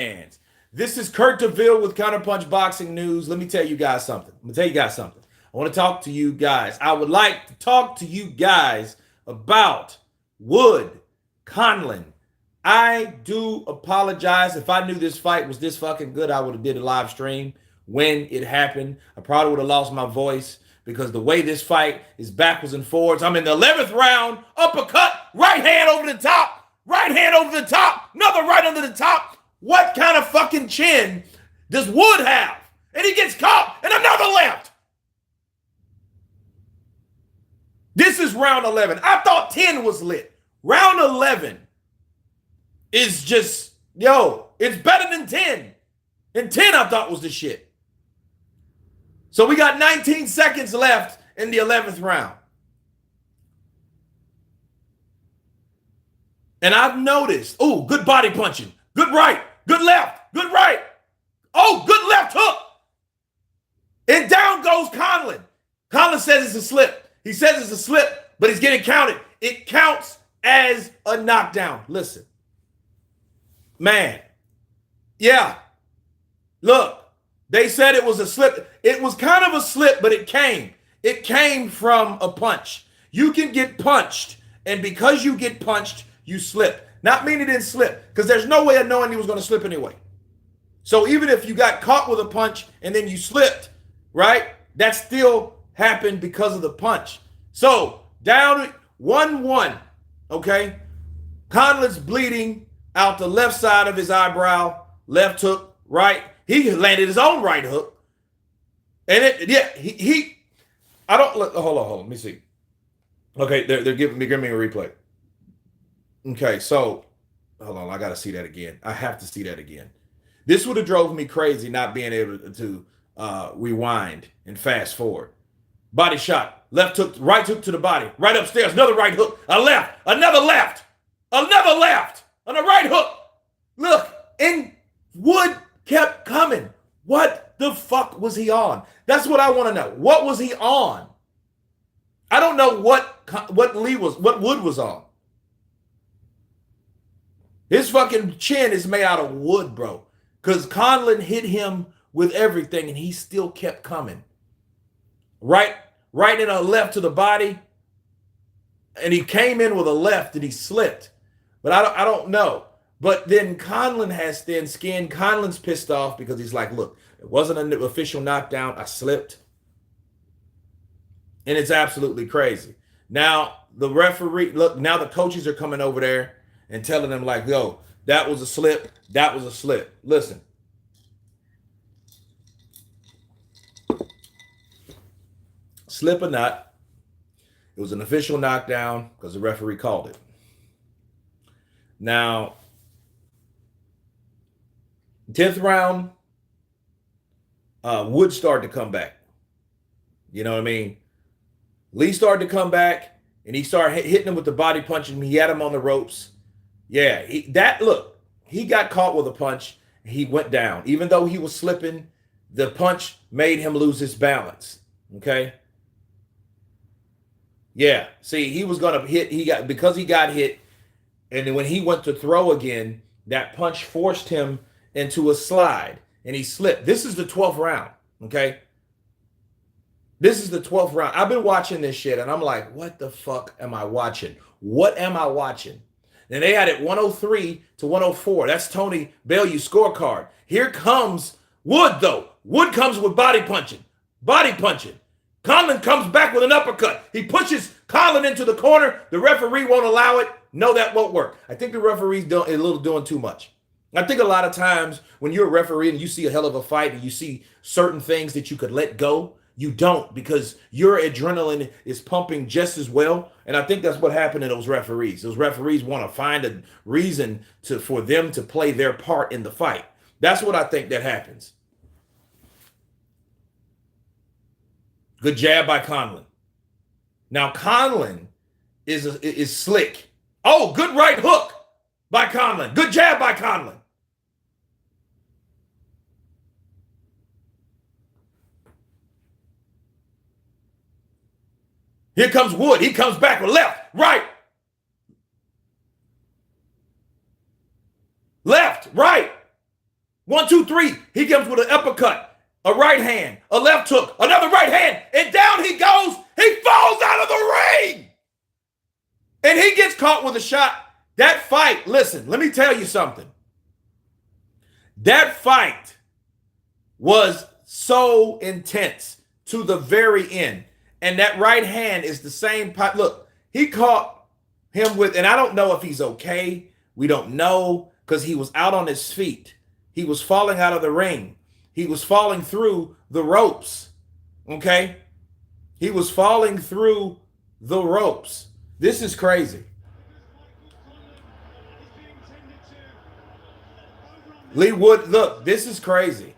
And this is Kurt DeVille with Counterpunch Boxing News. Let me tell you guys something. I want to talk to you guys. I would like to talk to you guys about Wood Conlan. I do apologize. If I knew this fight was this fucking good, I would have did a live stream when it happened. I probably would have lost my voice because the way this fight is backwards and forwards. I'm in the 11th round, uppercut, right hand over the top, another right under the top. What kind of fucking chin does Wood have? And he gets caught and another left. This is round 11. I thought 10 was lit. Round 11 is just, it's better than 10. And 10 I thought was the shit. So we got 19 seconds left in the 11th round. And I've noticed, good body punching, good right, good left, good right. Good left hook. And down goes Conlan. Conlan says it's a slip. He says it's a slip, but he's getting counted. It counts as a knockdown. Listen, man. Yeah. Look, they said it was a slip. It was kind of a slip, but it came. It came from a punch. You can get punched, and because you get punched, you slip. Not meaning he didn't slip, because there's no way of knowing he was going to slip anyway. So even if you got caught with a punch and then you slipped, right, that still happened because of the punch. So down 1-1, okay? Conlan's bleeding out the left side of his eyebrow, left hook, right. He landed his own right hook. And hold on, let me see. Okay, they're giving me a replay. Okay, so hold on, I got to see that again. I have to see that again. This would have drove me crazy not being able to rewind and fast forward. Body shot, left hook, right hook to the body, right upstairs, another right hook, a left, another left, and a right hook. Look, and Wood kept coming. What the fuck was he on? That's what I want to know. What was he on? I don't know what Wood was on. His fucking chin is made out of wood, bro. Because Conlan hit him with everything, and he still kept coming. Right and a left to the body, and he came in with a left, and he slipped. But I don't know. But then Conlan has thin skin. Conlan's pissed off because he's like, look, it wasn't an official knockdown. I slipped. And it's absolutely crazy. Now, the referee, look, now the coaches are coming over there and telling them like, yo, that was a slip. That was a slip. Listen. Slip or not, it was an official knockdown because the referee called it. Now, 10th round, Wood started to come back. You know what I mean? Leigh started to come back, and he started hitting him with the body punching. He had him on the ropes. Yeah, he got caught with a punch. He went down. Even though he was slipping, the punch made him lose his balance. Okay? Yeah, see, he was going to hit. Because he got hit, and then when he went to throw again, that punch forced him into a slide, and he slipped. This is the 12th round, okay? This is the 12th round. I've been watching this shit, and I'm like, what the fuck am I watching? What am I watching? And they had it 103 to 104. That's Tony Bellew's scorecard. Here comes Wood, though. Wood comes with body punching. Conlan comes back with an uppercut. He pushes Conlan into the corner. The referee won't allow it. No, that won't work. I think the referee's doing too much. I think a lot of times when you're a referee and you see a hell of a fight and you see certain things that you could let go, you don't, because your adrenaline is pumping just as well. And I think that's what happened to those referees. Those referees want to find a reason for them to play their part in the fight. That's what I think that happens. Good jab by Conlan. Now Conlan is slick. Oh, good right hook by Conlan. Good jab by Conlan. Here comes Wood. He comes back with left, right. Left, right. 1, 2, 3. He comes with an uppercut, a right hand, a left hook, another right hand, and down he goes. He falls out of the ring. And he gets caught with a shot. That fight, listen, let me tell you something. That fight was so intense to the very end. And that right hand is the same. Look, he caught him with, and I don't know if he's okay. We don't know because he was out on his feet. He was falling out of the ring. He was falling through the ropes. Okay? He was falling through the ropes. This is crazy. Leigh Wood, look, this is crazy.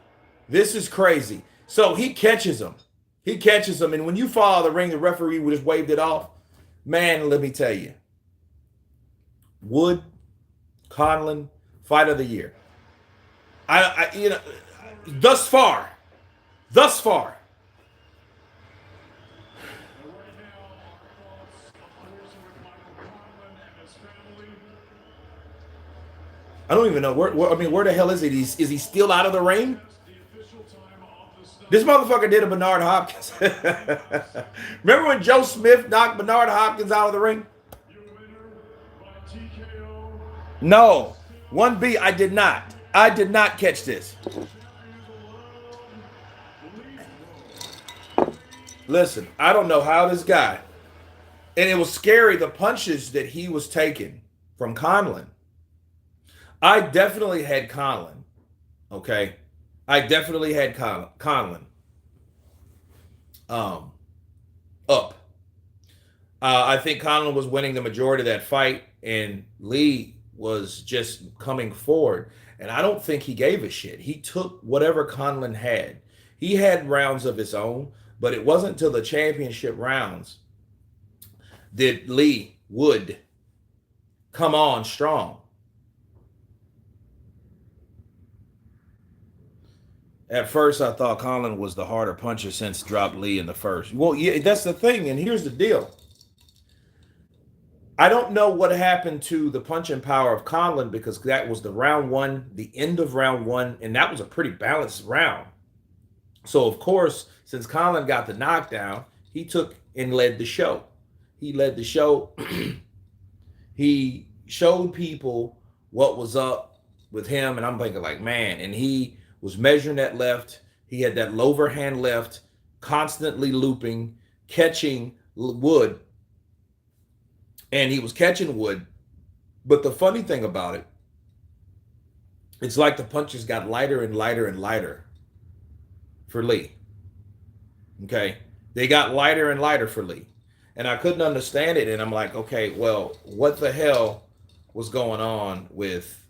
This is crazy. So he catches him. He catches him. And when you fall out of the ring, the referee would just waved it off. Man, let me tell you. Wood, Conlan, fight of the year. Thus far. I don't even know where the hell is he? Is he still out of the ring? This motherfucker did a Bernard Hopkins. Remember when Joe Smith knocked Bernard Hopkins out of the ring? No. 1B, I did not. I did not catch this. Listen, I don't know how this guy, and it was scary, the punches that he was taking from Conlan. I definitely had Conlan, okay? I definitely had Conlan up. I think Conlan was winning the majority of that fight, and Leigh was just coming forward. And I don't think he gave a shit. He took whatever Conlan had. He had rounds of his own, but it wasn't until the championship rounds that Leigh would come on strong. At first, I thought Conlan was the harder puncher since dropped Leigh in the first. Well, yeah, that's the thing, and here's the deal. I don't know what happened to the punching power of Conlan because that was the round one, the end of round one, and that was a pretty balanced round. So, of course, since Conlan got the knockdown, he took and led the show. He led the show. He showed people what was up with him, and I'm thinking like, man, and he was measuring that left. He had that overhand left, constantly looping, catching Wood. And he was catching Wood. But the funny thing about it, it's like the punches got lighter and lighter and lighter for Leigh. Okay? They got lighter and lighter for Leigh. And I couldn't understand it. And I'm like, okay, well, what the hell was going on with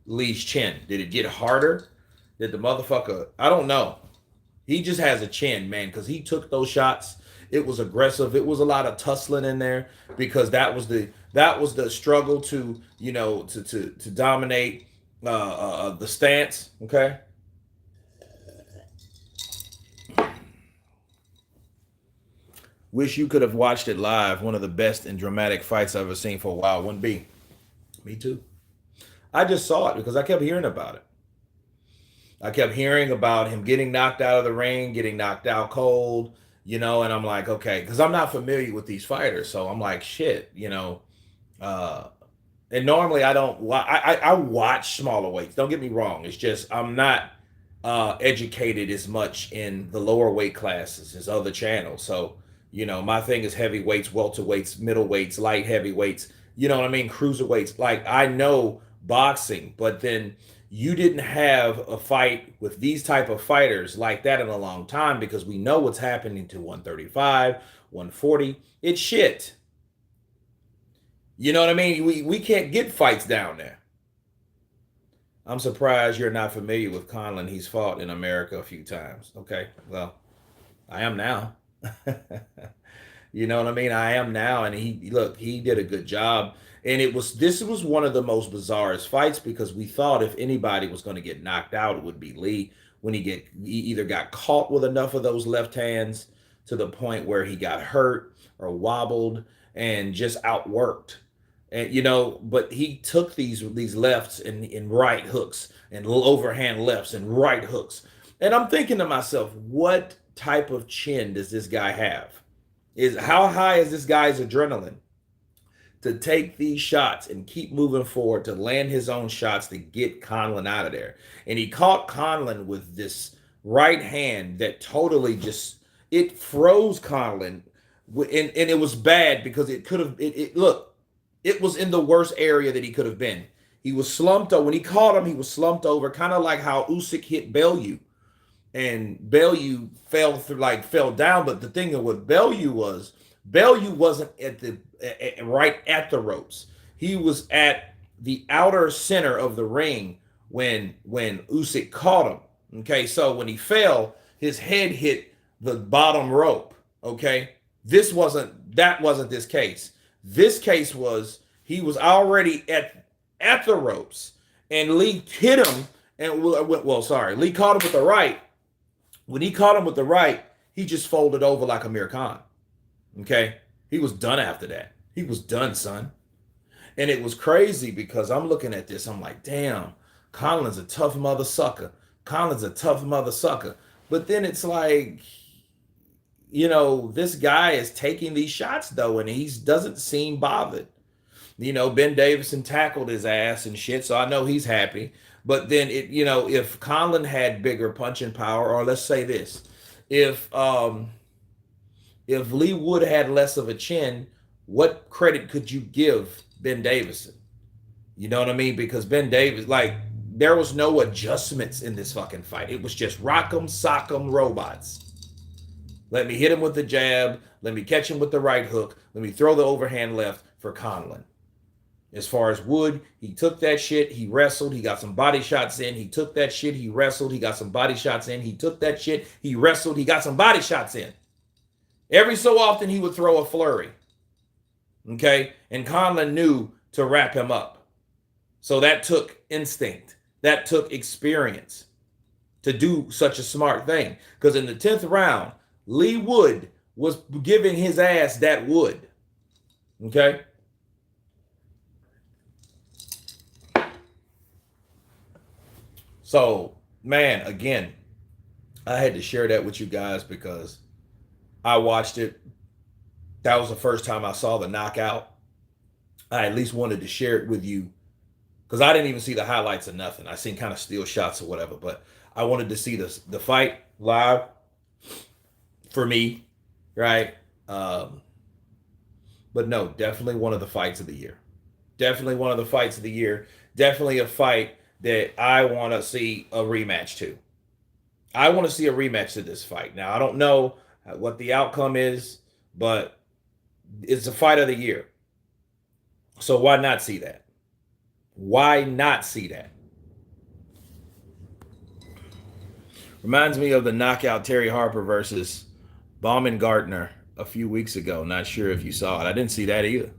Leigh's chin? Did it get harder? Did the motherfucker, I don't know. He just has a chin, man, because he took those shots. It was aggressive. It was a lot of tussling in there because that was the struggle to, to dominate the stance, okay? Wish you could have watched it live. One of the best and dramatic fights I've ever seen for a while. 1B. Me too. I just saw it because I kept hearing about it. I kept hearing about him getting knocked out of the ring, getting knocked out cold, and I'm like, okay, because I'm not familiar with these fighters. So I'm like, shit, and normally I don't, I watch smaller weights. Don't get me wrong. It's just, I'm not educated as much in the lower weight classes as other channels. So, my thing is heavyweights, welterweights, middleweights, light heavyweights, you know what I mean? Cruiserweights. Like I know boxing, but then you didn't have a fight with these type of fighters like that in a long time because we know what's happening to 135, 140. It's shit. You know what I mean? We can't get fights down there. I'm surprised you're not familiar with Conlan. He's fought in America a few times. Okay, well, I am now. You know what I mean? I am now, and he did a good job. And this was one of the most bizarrest fights because we thought if anybody was going to get knocked out, it would be Leigh when he either got caught with enough of those left hands to the point where he got hurt or wobbled and just outworked. And but he took these lefts and right hooks and overhand lefts and right hooks. And I'm thinking to myself, what type of chin does this guy have? Is how high is this guy's adrenaline to take these shots and keep moving forward to land his own shots to get Conlan out of there? And he caught Conlan with this right hand that totally just it froze Conlan, and it was bad because it could have look, it was in the worst area that he could have been. He was slumped over when he caught him. He was slumped over, kind of like how Usyk hit Bellew, and Bellew fell down. But the thing with Bellew wasn't right at the ropes. He was at the outer center of the ring when Usyk caught him. Okay, so when he fell, his head hit the bottom rope. Okay, that wasn't this case. This case was he was already at the ropes, and Leigh hit him. And Leigh caught him with the right. When he caught him with the right, he just folded over like Amir Khan. Okay, he was done after that. He was done, son. And it was crazy because I'm looking at this. I'm like, damn, Conlan's a tough mother sucker. Conlan's a tough mother sucker. But then it's like, this guy is taking these shots though, and he doesn't seem bothered. Ben Davison tackled his ass and shit, so I know he's happy. But then if Conlan had bigger punching power, or let's say this, if Leigh Wood had less of a chin, what credit could you give Ben Davison? You know what I mean? Because Ben Davis, there was no adjustments in this fucking fight. It was just rock 'em, sock 'em, robots. Let me hit him with the jab. Let me catch him with the right hook. Let me throw the overhand left for Conlan. As far as Wood, he took that shit. He wrestled. He got some body shots in. He took that shit. He wrestled. He got some body shots in. He took that shit. He wrestled. He got some body shots in. Every so often, he would throw a flurry. Okay? And Conlan knew to wrap him up. So that took instinct. That took experience to do such a smart thing. Because in the 10th round, Leigh Wood was giving his ass that wood. Okay? So, man, again, I had to share that with you guys because I watched it. That was the first time I saw the knockout. I at least wanted to share it with you because I didn't even see the highlights of nothing. I seen kind of still shots or whatever, but I wanted to see the fight live for me, right? But no, definitely one of the fights of the year. Definitely one of the fights of the year. Definitely a fight that I want to see a rematch to. I want to see a rematch to this fight. Now, I don't know what the outcome is, but it's a fight of the year. So why not see that? Why not see that? Reminds me of the knockout Terry Harper versus Baumgartner a few weeks ago. Not sure if you saw it. I didn't see that either.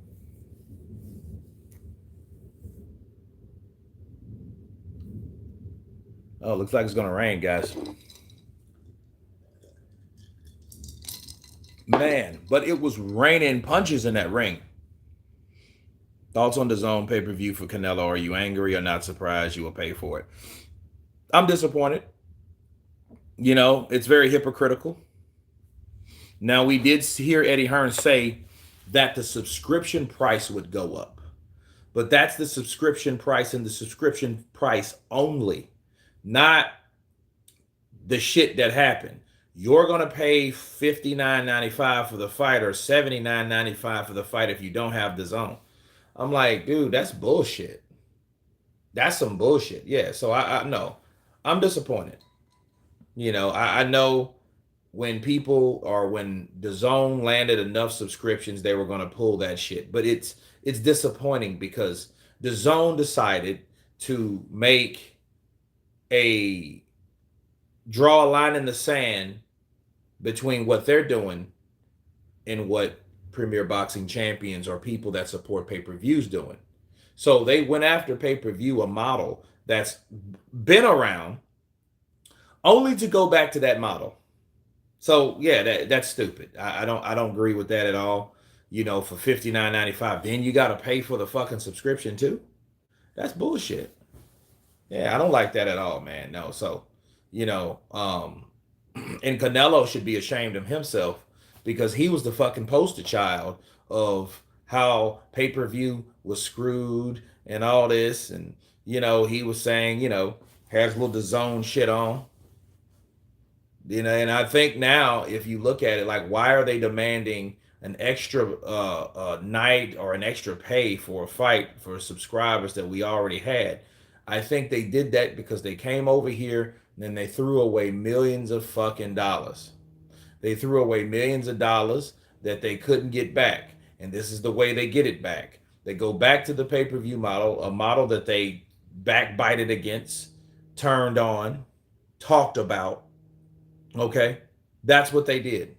Oh, looks like it's going to rain, guys. Man, but it was raining punches in that ring. Thoughts on the DAZN pay-per-view for Canelo? Are you angry or not surprised you will pay for it? I'm disappointed. It's very hypocritical. Now, we did hear Eddie Hearn say that the subscription price would go up. But that's the subscription price and the subscription price only. Not the shit that happened. You're going to pay $59.95 for the fight or $79.95 for the fight if you don't have the DAZN. I'm like, dude, that's bullshit. That's some bullshit. Yeah, so I know. I'm disappointed. I know when when the DAZN landed enough subscriptions, they were going to pull that shit. But it's disappointing because the DAZN decided to draw a line in the sand between what they're doing and what Premier Boxing Champions or people that support pay-per-views doing. So they went after pay-per-view, a model that's been around, only to go back to that model. So yeah, that's stupid. I don't agree with that at all. for $59.95. Then you got to pay for the fucking subscription too. That's bullshit. Yeah, I don't like that at all, man. No, so you know, and Canelo should be ashamed of himself because he was the fucking poster child of how pay-per-view was screwed and all this, and he was saying, has little the zone shit on. And I think now, if you look at it, like, why are they demanding an extra night or an extra pay for a fight for subscribers that we already had? I think they did that because they came over here and then they threw away millions of fucking dollars. They threw away millions of dollars that they couldn't get back. And this is the way they get it back. They go back to the pay-per-view model, a model that they backbited against, turned on, talked about. Okay, that's what they did.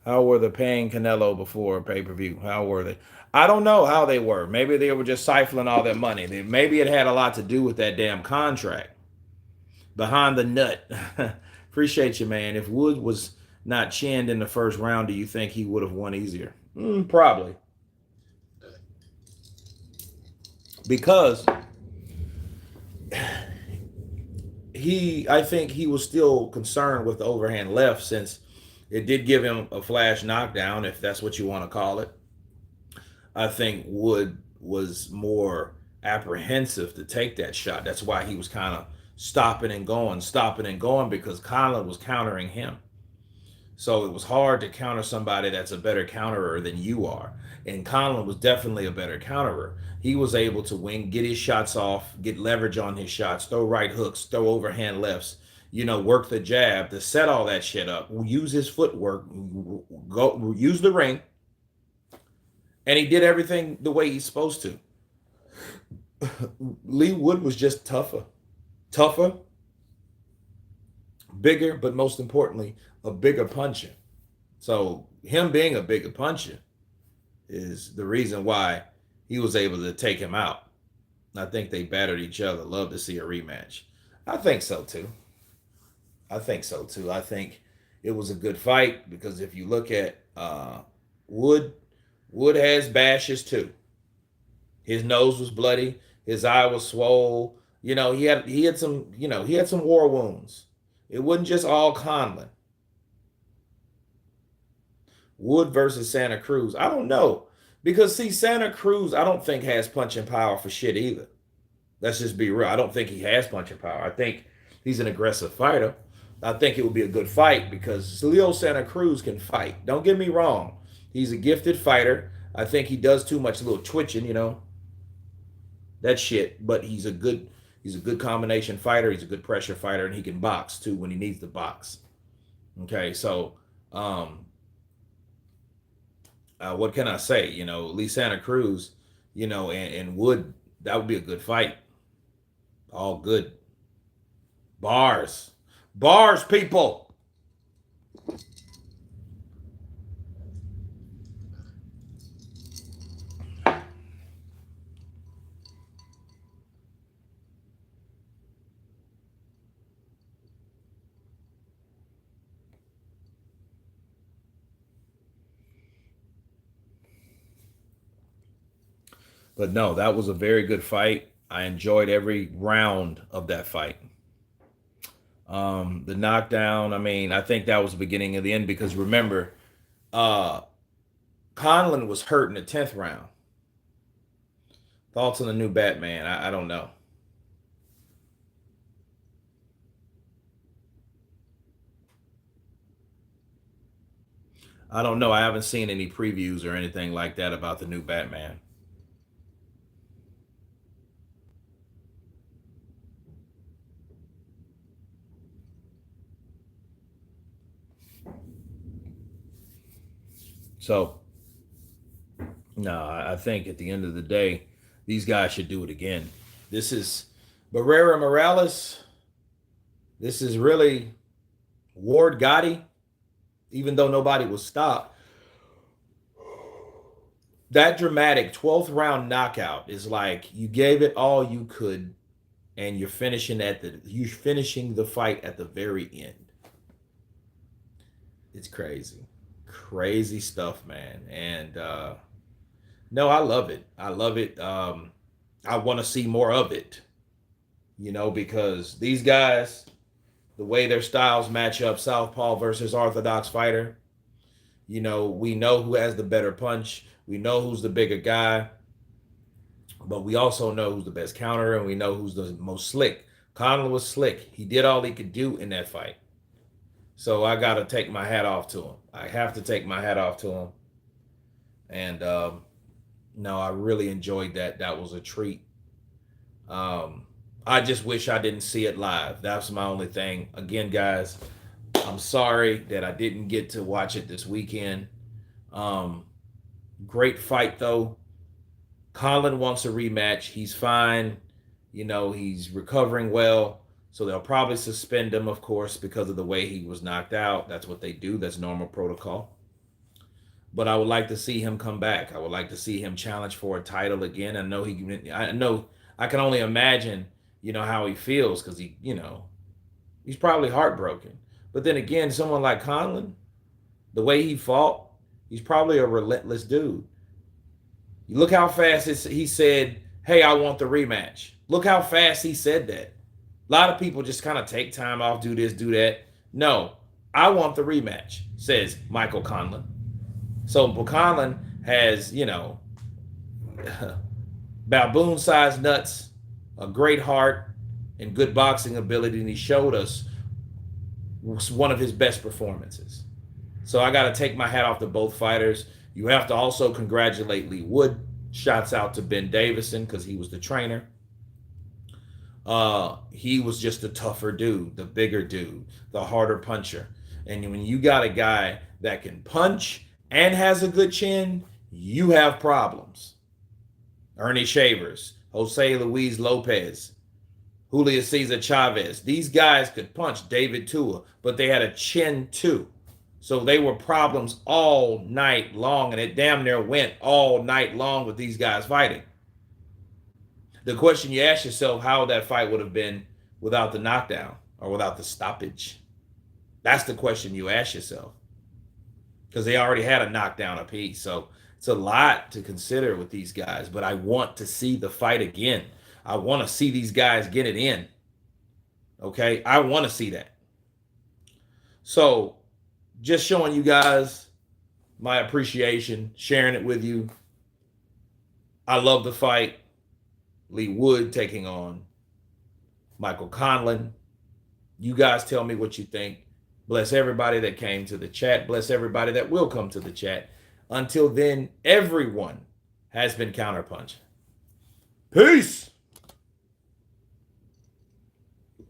How were they paying Canelo before pay per view? How were they? I don't know how they were. Maybe they were just siphoning all that money. Maybe it had a lot to do with that damn contract behind the nut. Appreciate you, man. If Wood was not chinned in the first round, do you think he would have won easier? Probably. Because I think he was still concerned with the overhand left, since it did give him a flash knockdown, if that's what you want to call it. I think Wood was more apprehensive to take that shot. That's why he was kind of stopping and going, because Conlan was countering him. So it was hard to counter somebody that's a better counterer than you are. And Conlan was definitely a better counterer. He was able to get his shots off, get leverage on his shots, throw right hooks, throw overhand lefts, work the jab to set all that shit up, use his footwork, use the ring. And he did everything the way he's supposed to. Leigh Wood was just tougher, bigger, but most importantly, a bigger puncher. So him being a bigger puncher is the reason why he was able to take him out. I think they battered each other. Love to see a rematch. I think so too. I think it was a good fight, because if you look at Wood has bashes too. His nose was bloody. His eye was swole. He had some war wounds. It wasn't just all Conlan. Wood versus Santa Cruz. I don't know. Because, see, Santa Cruz, I don't think has punching power for shit either. Let's just be real. I don't think he has punching power. I think he's an aggressive fighter. I think it would be a good fight because Leo Santa Cruz can fight. Don't get me wrong. He's a gifted fighter. I think he does too much little twitching, that shit. But he's a good combination fighter. He's a good pressure fighter, and he can box too when he needs to box. Okay, so what can I say? Lee Santa Cruz, and Wood, that would be a good fight. All good. Bars, people. But no, that was a very good fight. I enjoyed every round of that fight. The knockdown, I think that was the beginning of the end, because remember, Conlan was hurt in the 10th round. Thoughts on the new Batman? I don't know. I don't know. I haven't seen any previews or anything like that about the new Batman. So, no, I think at the end of the day, these guys should do it again. This is Barrera Morales. This is really Ward Gotti, even though nobody was stopped. That dramatic 12th round knockout is like you gave it all you could and you're finishing the fight at the very end. It's crazy. Crazy stuff, man. And no, I love it. I love it. I want to see more of it, because these guys, the way their styles match up, Southpaw versus Orthodox fighter, we know who has the better punch. We know who's the bigger guy, but we also know who's the best counter, and we know who's the most slick. Conlan was slick. He did all he could do in that fight. So I got to take my hat off to him. I have to take my hat off to him. And no, I really enjoyed that. That was a treat. I just wish I didn't see it live. That's my only thing. Again, guys, I'm sorry that I didn't get to watch it this weekend. Great fight, though. Conlan wants a rematch. He's fine. He's recovering well. So they'll probably suspend him, of course, because of the way he was knocked out. That's what they do. That's normal protocol. But I would like to see him come back. I would like to see him challenge for a title again. I can only imagine, how he feels, because he's probably heartbroken. But then again, someone like Conlan, the way he fought, he's probably a relentless dude. You look how fast he said, "Hey, I want the rematch." Look how fast he said that. A lot of people just kind of take time off, do this, do that. No, I want the rematch, says Micheal Conlan. So Conlan has, baboon-sized nuts, a great heart, and good boxing ability, and he showed us one of his best performances. So I got to take my hat off to both fighters. You have to also congratulate Leigh Wood. Shouts out to Ben Davison, because he was the trainer. He was just a tougher dude, the bigger dude, the harder puncher. And when you got a guy that can punch and has a good chin, you have problems. Ernie Shavers, Jose Luis Lopez, Julio Cesar Chavez. These guys could punch. David Tua, but they had a chin too. So they were problems all night long, and it damn near went all night long with these guys fighting. The question you ask yourself, how that fight would have been without the knockdown or without the stoppage. That's the question you ask yourself, because they already had a knockdown apiece. So it's a lot to consider with these guys, but I want to see the fight again. I want to see these guys get it in. Okay? I want to see that. So just showing you guys my appreciation, sharing it with you. I love the fight. Leigh Wood taking on Micheal Conlan. You guys tell me what you think. Bless everybody that came to the chat. Bless everybody that will come to the chat. Until then, everyone has been Counterpunched. Peace.